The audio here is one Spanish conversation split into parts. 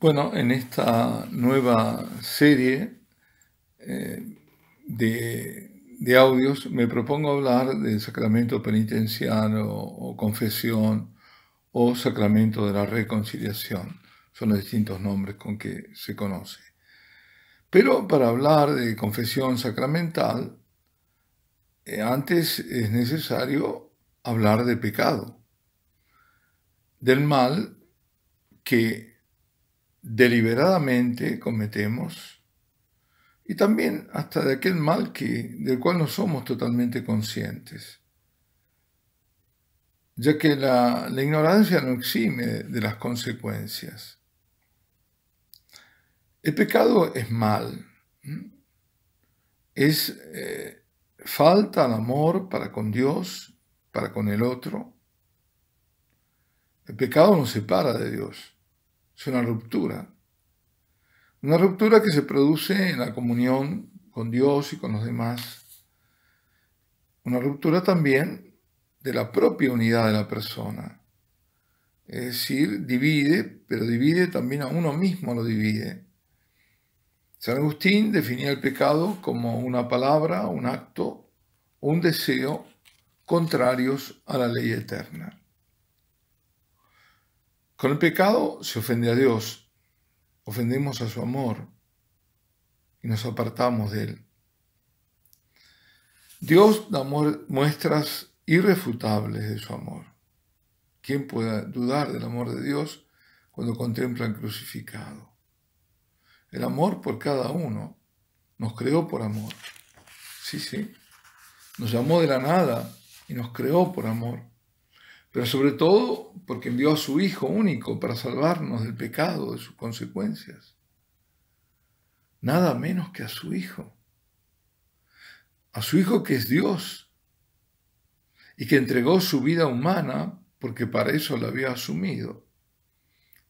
Bueno, en esta nueva serie de audios me propongo hablar del sacramento penitenciario o confesión o sacramento de la reconciliación. Son los distintos nombres con que se conoce. Pero para hablar de confesión sacramental, antes es necesario hablar de pecado, del mal que deliberadamente cometemos y también hasta de aquel mal del cual no somos totalmente conscientes, ya que la ignorancia no exime de las consecuencias. El pecado es mal, es falta al amor para con Dios, para con el otro. El pecado nos separa de Dios, es una ruptura que se produce en la comunión con Dios y con los demás. Una ruptura también de la propia unidad de la persona. Es decir, divide, pero divide también a uno mismo, lo divide. San Agustín definía el pecado como una palabra, un acto o un deseo contrarios a la ley eterna. Con el pecado se ofende a Dios, ofendemos a su amor y nos apartamos de él. Dios da muestras irrefutables de su amor. ¿Quién puede dudar del amor de Dios cuando contempla al crucificado? El amor por cada uno nos creó por amor. Sí, nos llamó de la nada y nos creó por amor. Pero sobre todo porque envió a su Hijo único para salvarnos del pecado, de sus consecuencias. Nada menos que a su Hijo. A su Hijo que es Dios y que entregó su vida humana porque para eso la había asumido,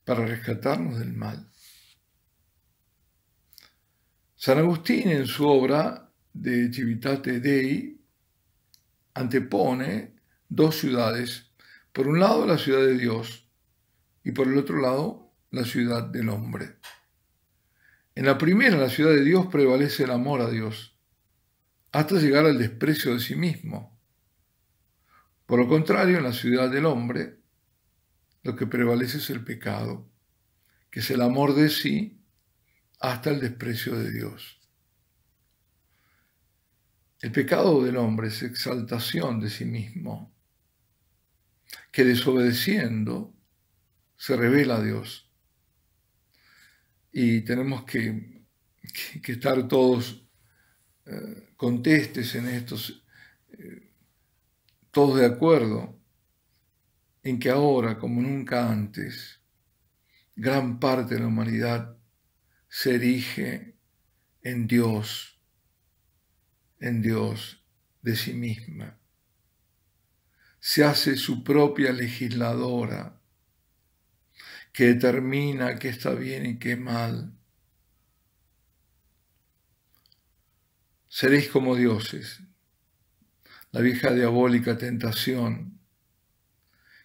para rescatarnos del mal. San Agustín en su obra de Civitate Dei antepone dos ciudades, por un lado la ciudad de Dios y por el otro lado la ciudad del hombre. En la primera, la ciudad de Dios, prevalece el amor a Dios, hasta llegar al desprecio de sí mismo. Por lo contrario, en la ciudad del hombre, lo que prevalece es el pecado, que es el amor de sí hasta el desprecio de Dios. El pecado del hombre es exaltación de sí mismo, que desobedeciendo se revela a Dios. Y tenemos que estar todos contestes en estos, todos de acuerdo en que ahora, como nunca antes, gran parte de la humanidad se erige en Dios de sí misma. Se hace su propia legisladora que determina qué está bien y qué mal. Seréis como dioses. La vieja diabólica tentación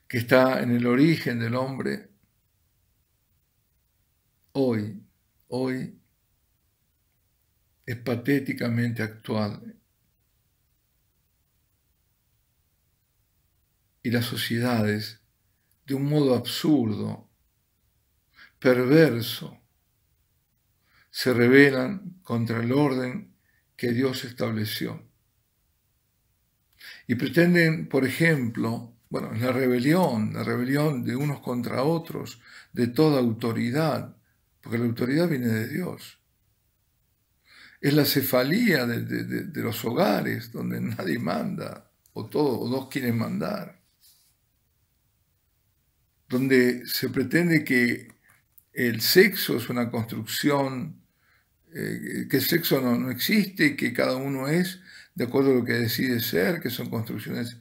que está en el origen del hombre, hoy es patéticamente actual. Y las sociedades, de un modo absurdo, perverso, se rebelan contra el orden que Dios estableció. Y pretenden, por ejemplo, la rebelión de unos contra otros, de toda autoridad, porque la autoridad viene de Dios. Es la cefalía de los hogares donde nadie manda, o dos quieren mandar. Donde se pretende que el sexo es una construcción, que el sexo no existe, que cada uno es de acuerdo a lo que decide ser, que son construcciones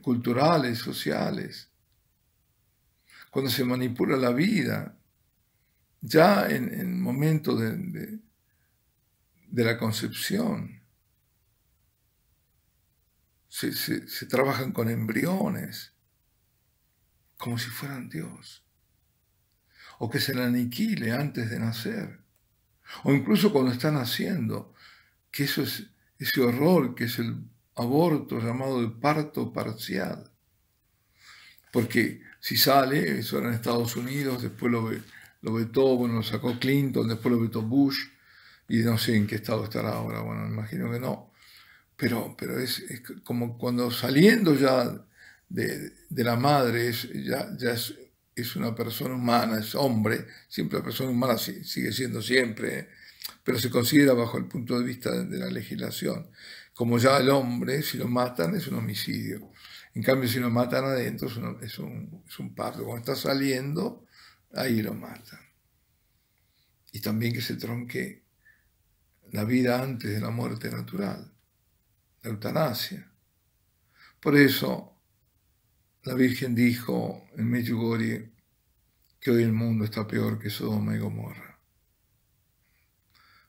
culturales, sociales. Cuando se manipula la vida, ya en el momento de la concepción, se trabajan con embriones, como si fueran Dios. o que se le aniquile antes de nacer, o incluso cuando está naciendo, que eso es ese horror que es el aborto llamado de parto parcial. Porque si sale, eso era en Estados Unidos, después lo vetó, bueno, lo sacó Clinton, después lo vetó Bush, y no sé en qué estado estará ahora, bueno, me imagino que no. Pero es como cuando saliendo ya de la madre, ya es una persona humana, es hombre, siempre la persona humana sigue siendo siempre, pero se considera bajo el punto de vista de la legislación. Como ya el hombre, si lo matan, es un homicidio. En cambio, si lo matan adentro, es un parto. Cuando está saliendo, ahí lo matan. Y también que se tronque la vida antes de la muerte natural, la eutanasia. Por eso, la Virgen dijo en Medjugorje que hoy el mundo está peor que Sodoma y Gomorra.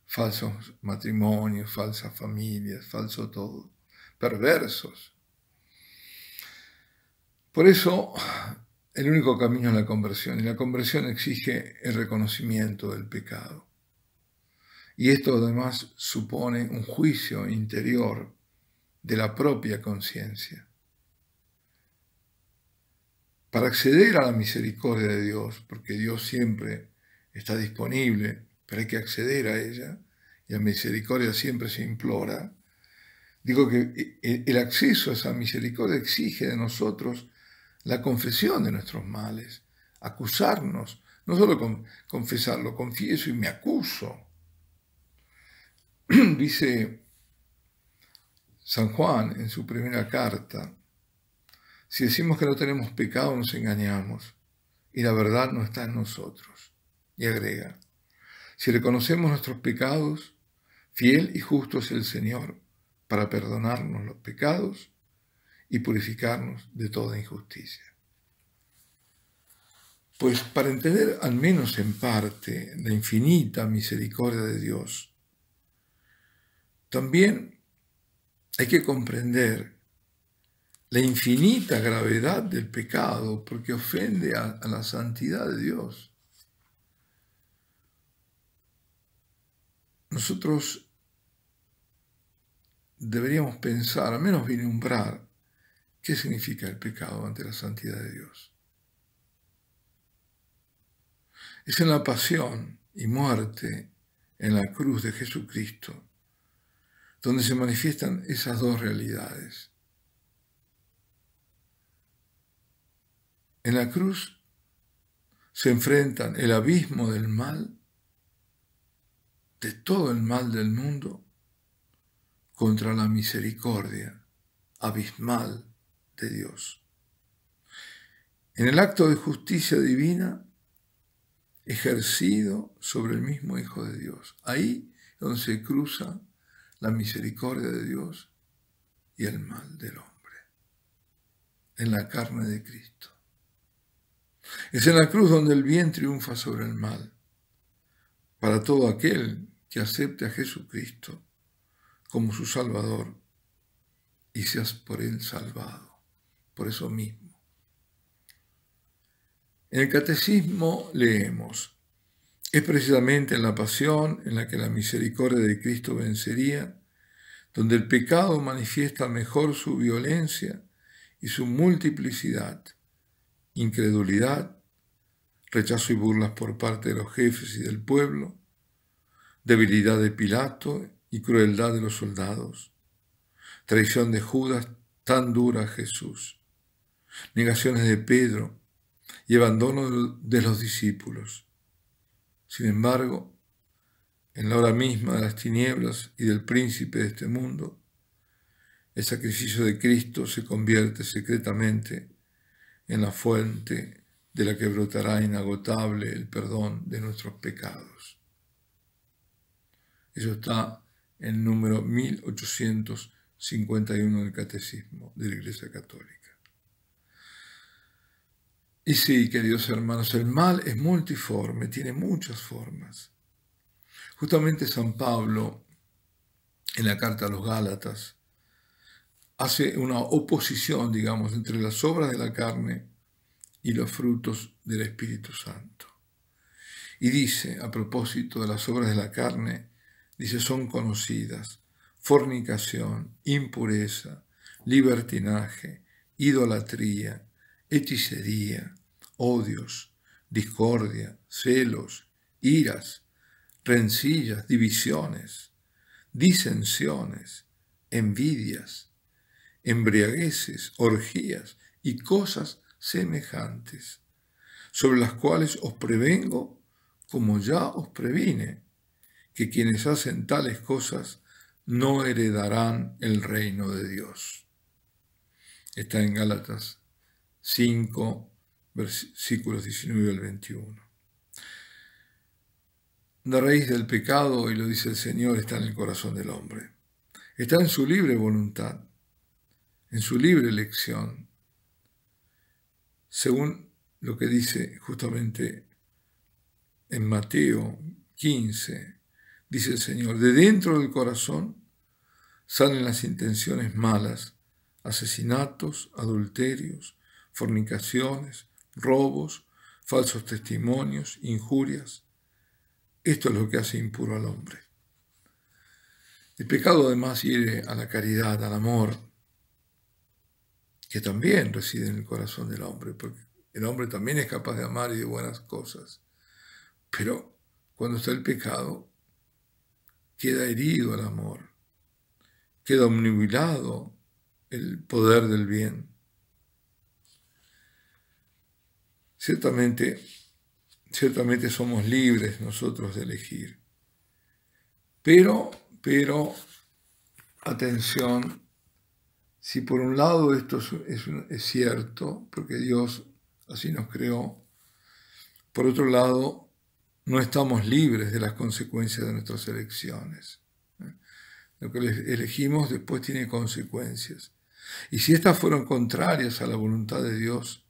Falsos matrimonios, falsas familias, falso todo, perversos. Por eso, el único camino es la conversión, y la conversión exige el reconocimiento del pecado. Y esto además supone un juicio interior de la propia conciencia. Para acceder a la misericordia de Dios, porque Dios siempre está disponible, pero hay que acceder a ella, y la misericordia siempre se implora, digo que el acceso a esa misericordia exige de nosotros la confesión de nuestros males, acusarnos, no solo confesarlo, confieso y me acuso. Dice San Juan en su primera carta, si decimos que no tenemos pecado nos engañamos y la verdad no está en nosotros. Y agrega, si reconocemos nuestros pecados, fiel y justo es el Señor para perdonarnos los pecados y purificarnos de toda injusticia. Pues para entender al menos en parte la infinita misericordia de Dios, también hay que comprender la infinita gravedad del pecado porque ofende a la santidad de Dios. Nosotros deberíamos pensar, al menos vislumbrar, qué significa el pecado ante la santidad de Dios. Es en la pasión y muerte en la cruz de Jesucristo donde se manifiestan esas dos realidades. En la cruz se enfrentan el abismo del mal, de todo el mal del mundo, contra la misericordia abismal de Dios. En el acto de justicia divina ejercido sobre el mismo Hijo de Dios. Ahí es donde se cruza la misericordia de Dios y el mal del hombre, en la carne de Cristo. Es en la cruz donde el bien triunfa sobre el mal, para todo aquel que acepte a Jesucristo como su Salvador y seas por él salvado, por eso mismo. En el Catecismo leemos, es precisamente en la pasión en la que la misericordia de Cristo vencería, donde el pecado manifiesta mejor su violencia y su multiplicidad, incredulidad, rechazo y burlas por parte de los jefes y del pueblo, debilidad de Pilato y crueldad de los soldados, traición de Judas tan dura a Jesús, negaciones de Pedro y abandono de los discípulos. Sin embargo, en la hora misma de las tinieblas y del príncipe de este mundo, el sacrificio de Cristo se convierte secretamente en la fuente de la que brotará inagotable el perdón de nuestros pecados. Eso está en el número 1851 del Catecismo de la Iglesia Católica. Y sí, queridos hermanos, el mal es multiforme, tiene muchas formas. Justamente San Pablo, en la carta a los Gálatas, hace una oposición, entre las obras de la carne y los frutos del Espíritu Santo. Y dice, a propósito de las obras de la carne, dice, son conocidas: fornicación, impureza, libertinaje, idolatría, hechicería, odios, discordia, celos, iras, rencillas, divisiones, disensiones, envidias, embriagueces, orgías y cosas semejantes, sobre las cuales os prevengo, como ya os previne, que quienes hacen tales cosas no heredarán el reino de Dios. Está en Gálatas 5, versículos 19 al 21. La raíz del pecado, y lo dice el Señor, está en el corazón del hombre. Está en su libre voluntad, en su libre elección, según lo que dice justamente en Mateo 15, dice el Señor, de dentro del corazón salen las intenciones malas, asesinatos, adulterios, fornicaciones, robos, falsos testimonios, injurias. Esto es lo que hace impuro al hombre. El pecado además hiere a la caridad, al amor, que también reside en el corazón del hombre, porque el hombre también es capaz de amar y de buenas cosas. Pero cuando está el pecado, queda herido el amor, queda obnubilado el poder del bien. Ciertamente somos libres nosotros de elegir. Pero, atención, si por un lado esto es cierto, porque Dios así nos creó, por otro lado, no estamos libres de las consecuencias de nuestras elecciones. Lo que elegimos después tiene consecuencias. Y si estas fueron contrarias a la voluntad de Dios,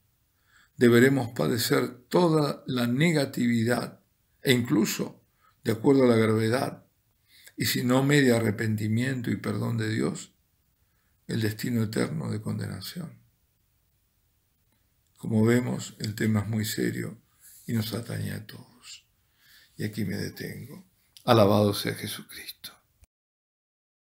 deberemos padecer toda la negatividad e incluso, de acuerdo a la gravedad, y si no media arrepentimiento y perdón de Dios, el destino eterno de condenación. Como vemos, el tema es muy serio y nos atañe a todos. Y aquí me detengo. Alabado sea Jesucristo.